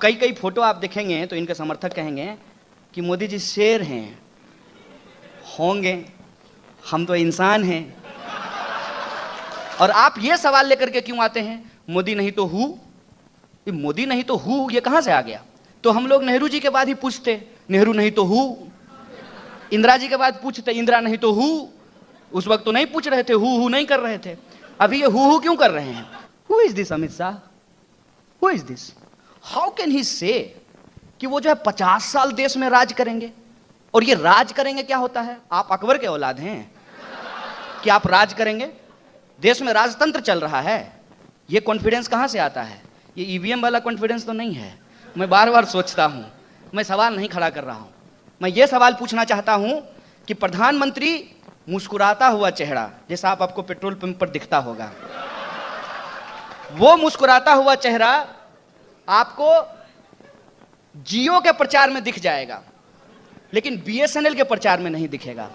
कई कई फोटो आप देखेंगे तो इनके समर्थक कहेंगे कि मोदी जी शेर हैं, होंगे, हम तो इंसान हैं। और आप ये सवाल लेकर के क्यों आते हैं, मोदी नहीं तो हु? मोदी नहीं तो हु ये कहां से आ गया? तो हम लोग नेहरू जी के बाद ही पूछते नेहरू नहीं तो हु, इंदिरा जी के बाद पूछते इंदिरा नहीं तो हु। उस वक्त तो नहीं पूछ रहे थे, हु नहीं कर रहे थे। अभी ये हु क्यों कर रहे हैं? Who is this Amit Shah? Who is this? How can he से कि वो जो है 50 साल देश में राज करेंगे? और ये राज करेंगे क्या होता है? आप अकबर के औलाद हैं कि आप राज करेंगे? देश में राजतंत्र चल रहा है। ये कॉन्फिडेंस कहां से आता है? ये ईवीएम वाला कॉन्फिडेंस तो नहीं है। मैं बार बार सोचता हूं, मैं सवाल नहीं खड़ा कर रहा हूं। मैं ये सवाल पूछना चाहता हूं कि प्रधानमंत्री मुस्कुराता हुआ चेहरा, जैसा आपको पेट्रोल पंप पर दिखता होगा, वो मुस्कुराता हुआ चेहरा आपको जियो के प्रचार में दिख जाएगा, लेकिन बीएसएनएल के प्रचार में नहीं दिखेगा।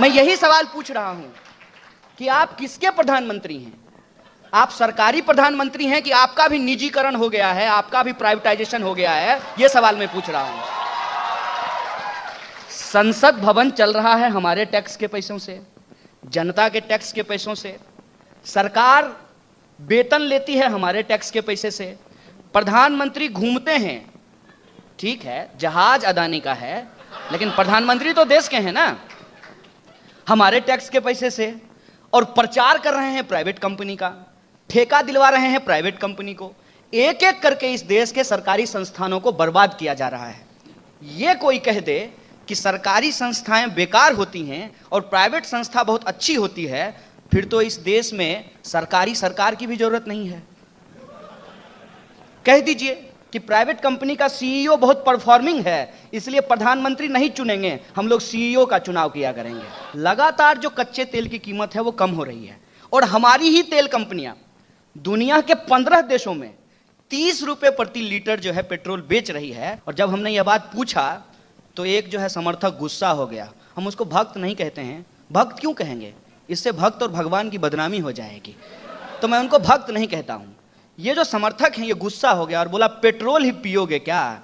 मैं यही सवाल पूछ रहा हूं कि आप किसके प्रधानमंत्री हैं? आप सरकारी प्रधानमंत्री हैं कि आपका भी निजीकरण हो गया है, आपका भी प्राइवेटाइजेशन हो गया है? यह सवाल मैं पूछ रहा हूं। संसद भवन चल रहा है हमारे टैक्स के पैसों से, जनता के टैक्स के पैसों से। सरकार वेतन लेती है हमारे टैक्स के पैसे से। प्रधानमंत्री घूमते हैं, ठीक है, जहाज अदानी का है, लेकिन प्रधानमंत्री तो देश के हैं ना, हमारे टैक्स के पैसे से। और प्रचार कर रहे हैं प्राइवेट कंपनी का, ठेका दिलवा रहे हैं प्राइवेट कंपनी को। एक एक करके इस देश के सरकारी संस्थानों को बर्बाद किया जा रहा है। ये कोई कह दे कि सरकारी संस्थाएं बेकार होती हैं और प्राइवेट संस्था बहुत अच्छी होती है, फिर तो इस देश में सरकार की भी जरूरत नहीं है। कह दीजिए कि प्राइवेट कंपनी का सीईओ बहुत परफॉर्मिंग है, इसलिए प्रधानमंत्री नहीं चुनेंगे, हम लोग सीईओ का चुनाव किया करेंगे। लगातार जो कच्चे तेल की कीमत है वो कम हो रही है, और हमारी ही तेल कंपनियां दुनिया के 15 देशों में 30 रुपए प्रति लीटर जो है पेट्रोल बेच रही है। और जब हमने यह बात पूछा तो एक जो है समर्थक गुस्सा हो गया। हम उसको भक्त नहीं कहते हैं, भक्त क्यों कहेंगे? इससे भक्त और भगवान की बदनामी हो जाएगी, तो मैं उनको भक्त नहीं कहता हूं। ये जो समर्थक हैं ये गुस्सा हो गया और बोला पेट्रोल ही पियोगे क्या?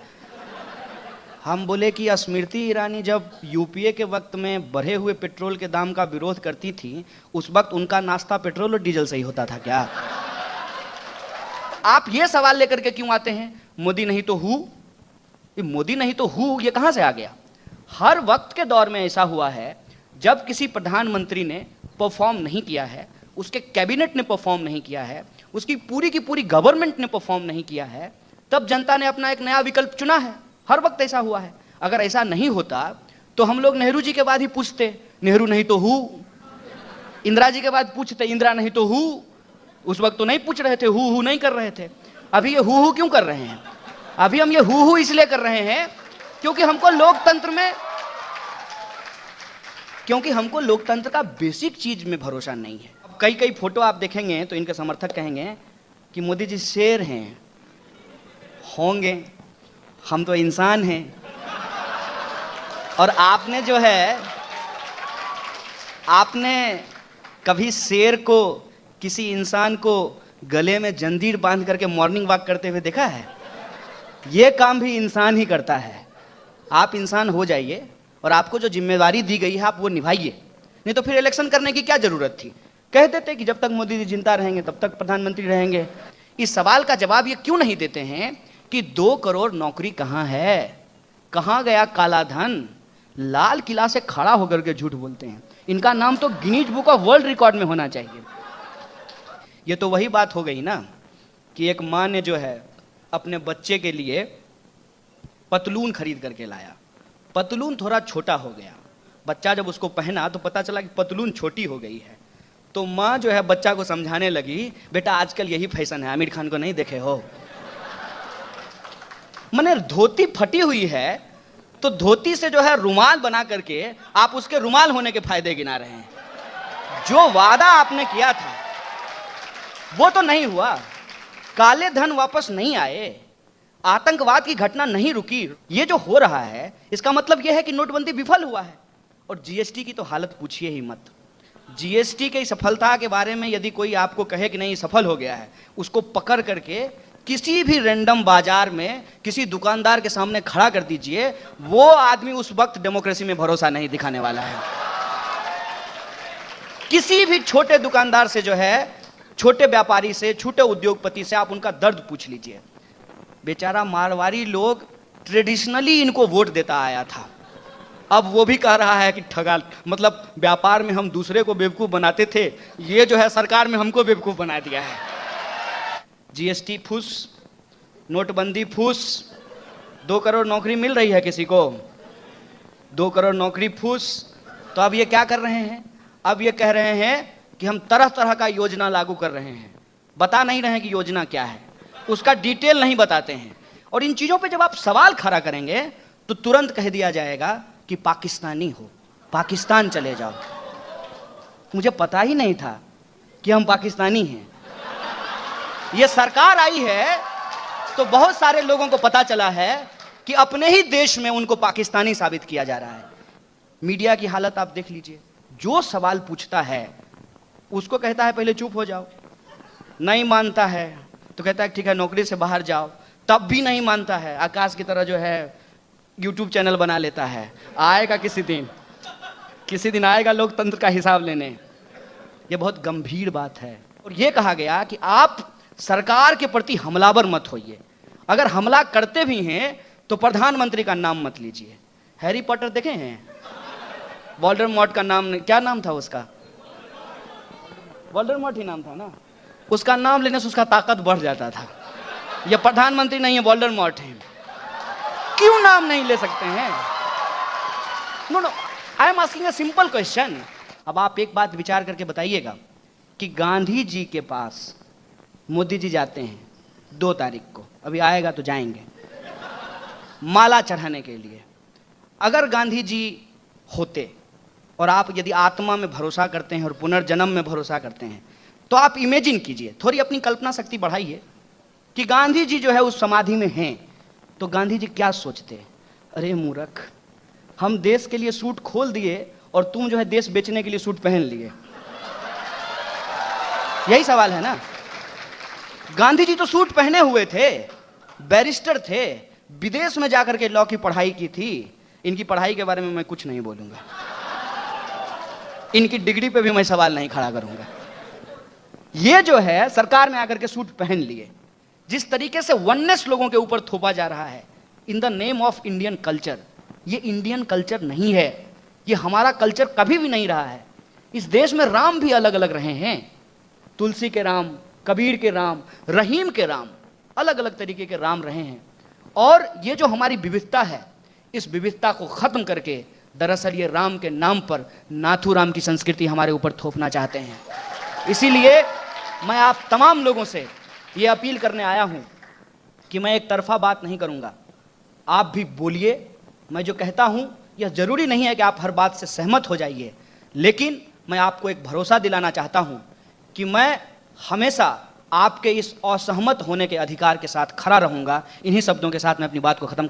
हम बोले कि स्मृति ईरानी जब यूपीए के वक्त में बढ़े हुए पेट्रोल के दाम का विरोध करती थी, उस वक्त उनका नाश्ता पेट्रोल और डीजल से ही होता था क्या? आप ये सवाल लेकर के क्यों आते हैं, मोदी नहीं तो हु? मोदी नहीं तो हु ये कहां से आ गया? हर वक्त के दौर में ऐसा हुआ है, जब किसी प्रधानमंत्री ने परफॉर्म नहीं किया है, उसके कैबिनेट ने परफॉर्म नहीं किया है, उसकी पूरी की पूरी गवर्नमेंट ने परफॉर्म नहीं किया है, तब जनता ने अपना एक नया विकल्प चुना है। हर वक्त ऐसा हुआ है। अगर ऐसा नहीं होता तो हम लोग नेहरू जी के बाद ही पूछते नेहरू नहीं तो हु, इंदिरा जी के बाद पूछते इंदिरा नहीं तो हु। उस वक्त तो नहीं पूछ रहे थे, हु नहीं कर रहे थे। अभी ये हु क्यों कर रहे हैं? अभी हम ये हु इसलिए कर रहे हैं क्योंकि हमको लोकतंत्र का बेसिक चीज में भरोसा नहीं है। अब कई कई फोटो आप देखेंगे तो इनके समर्थक कहेंगे कि मोदी जी शेर हैं, होंगे, हम तो इंसान हैं। और आपने कभी शेर को, किसी इंसान को गले में जंजीर बांध करके मॉर्निंग वॉक करते हुए देखा है? ये काम भी इंसान ही करता है। आप इंसान हो जाइए और आपको जो जिम्मेवारी दी गई है आप वो निभाइए, नहीं तो फिर इलेक्शन करने की क्या जरूरत थी? कह देते कि जब तक मोदी जी जिंदा रहेंगे तब तक प्रधानमंत्री रहेंगे। इस सवाल का जवाब ये क्यों नहीं देते हैं कि 2 करोड़ नौकरी कहां है, कहां गया काला धन? लाल किला से खड़ा होकर के झूठ बोलते हैं। इनका नाम तो Guinness book of world record में होना चाहिए। ये तो वही बात हो गई ना कि एक माँ ने जो है अपने बच्चे के लिए पतलून खरीद करके लाया, पतलून थोड़ा छोटा हो गया, बच्चा जब उसको पहना तो पता चला कि पतलून छोटी हो गई है। तो माँ जो है बच्चा को समझाने लगी, बेटा आजकल यही फैशन है, आमिर खान को नहीं देखे हो? माने धोती फटी हुई है तो धोती से जो है रुमाल बना करके आप उसके रुमाल होने के फायदे गिना रहे हैं। जो वादा आपने किया था वो तो नहीं हुआ, काले धन वापस नहीं आए, आतंकवाद की घटना नहीं रुकी। ये जो हो रहा है इसका मतलब यह है कि नोटबंदी विफल हुआ है। और जीएसटी की तो हालत पूछिए ही मत। जीएसटी की सफलता के बारे में यदि कोई आपको कहे कि नहीं सफल हो गया है, उसको पकड़ करके किसी भी रैंडम बाजार में किसी दुकानदार के सामने खड़ा कर दीजिए, वो आदमी उस वक्त डेमोक्रेसी में भरोसा नहीं दिखाने वाला है। किसी भी छोटे दुकानदार से जो है, छोटे व्यापारी से, छोटे उद्योगपति से आप उनका दर्द पूछ लीजिए। बेचारा मारवाड़ी लोग ट्रेडिशनली इनको वोट देता आया था, अब वो भी कह रहा है कि ठगा, मतलब व्यापार में हम दूसरे को बेवकूफ बनाते थे, ये जो है सरकार में हमको बेवकूफ बना दिया है। जीएसटी फूस, नोटबंदी फूस, 2 करोड़ नौकरी मिल रही है किसी को, 2 करोड़ नौकरी फूस। तो अब ये क्या कर रहे हैं, अब ये कह रहे हैं कि हम तरह तरह का योजना लागू कर रहे हैं, बता नहीं रहे हैं कि योजना क्या है, उसका डिटेल नहीं बताते हैं। और इन चीजों पे जब आप सवाल खड़ा करेंगे तो तुरंत कह दिया जाएगा कि पाकिस्तानी हो, पाकिस्तान चले जाओ। मुझे पता ही नहीं था कि हम पाकिस्तानी हैं। ये सरकार आई है तो बहुत सारे लोगों को पता चला है कि अपने ही देश में उनको पाकिस्तानी साबित किया जा रहा है। मीडिया की हालत आप देख लीजिए, जो सवाल पूछता है उसको कहता है पहले चुप हो जाओ, नहीं मानता है तो कहता है ठीक है नौकरी से बाहर जाओ, तब भी नहीं मानता है, आकाश की तरह जो है यूट्यूब चैनल बना लेता है। आएगा किसी दिन आएगा लोकतंत्र का हिसाब लेने। ये बहुत गंभीर बात है। और ये कहा गया कि आप सरकार के प्रति हमलावर मत होइए, अगर हमला करते भी हैं तो प्रधानमंत्री का नाम मत लीजिए। हैरी पॉटर देखे हैं, वोल्डेमॉर्ट का नाम, क्या नाम था उसका, वोल्डेमॉर्ट ही नाम था ना, उसका नाम लेने से उसका ताकत बढ़ जाता था। ये प्रधानमंत्री नहीं है, वोल्डेमॉर्ट है। क्यों नाम नहीं ले सकते हैं? No, I am asking a simple question. अब आप एक बात विचार करके बताइएगा कि गांधी जी के पास मोदी जी जाते हैं 2 तारीख को, अभी आएगा तो जाएंगे, माला चढ़ाने के लिए। अगर गांधी जी होते और आप यदि आत्मा में भरोसा करते हैं और पुनर्जन्म में भरोसा करते हैं तो आप इमेजिन कीजिए, थोड़ी अपनी कल्पना शक्ति बढ़ाइए कि गांधी जी जो है उस समाधि में हैं, तो गांधी जी क्या सोचते? अरे मूर्ख, हम देश के लिए सूट खोल दिए और तुम जो है देश बेचने के लिए सूट पहन लिए। यही सवाल है ना। गांधी जी तो सूट पहने हुए थे, बैरिस्टर थे, विदेश में जाकर के लॉ की पढ़ाई की थी। इनकी पढ़ाई के बारे में मैं कुछ नहीं बोलूंगा, इनकी डिग्री पे भी मैं सवाल नहीं खड़ा करूंगा। ये जो है सरकार में आकर के सूट पहन लिए, जिस तरीके से वननेस लोगों के ऊपर थोपा जा रहा है in the name of Indian culture, ये इंडियन कल्चर नहीं है, ये हमारा कल्चर कभी भी नहीं रहा है। इस देश में राम भी अलग अलग रहे हैं, तुलसी के राम, कबीर के राम, रहीम के राम, अलग अलग तरीके के राम रहे हैं। और ये जो हमारी विविधता है, इस विविधता को खत्म करके दरअसल ये राम के नाम पर नाथूराम की संस्कृति हमारे ऊपर थोपना चाहते हैं। इसीलिए मैं आप तमाम लोगों से ये अपील करने आया हूं कि मैं एक तरफा बात नहीं करूंगा, आप भी बोलिए। मैं जो कहता हूं यह जरूरी नहीं है कि आप हर बात से सहमत हो जाइए, लेकिन मैं आपको एक भरोसा दिलाना चाहता हूं कि मैं हमेशा आपके इस असहमत होने के अधिकार के साथ खड़ा रहूंगा। इन्हीं शब्दों के साथ मैं अपनी बात को खत्म कर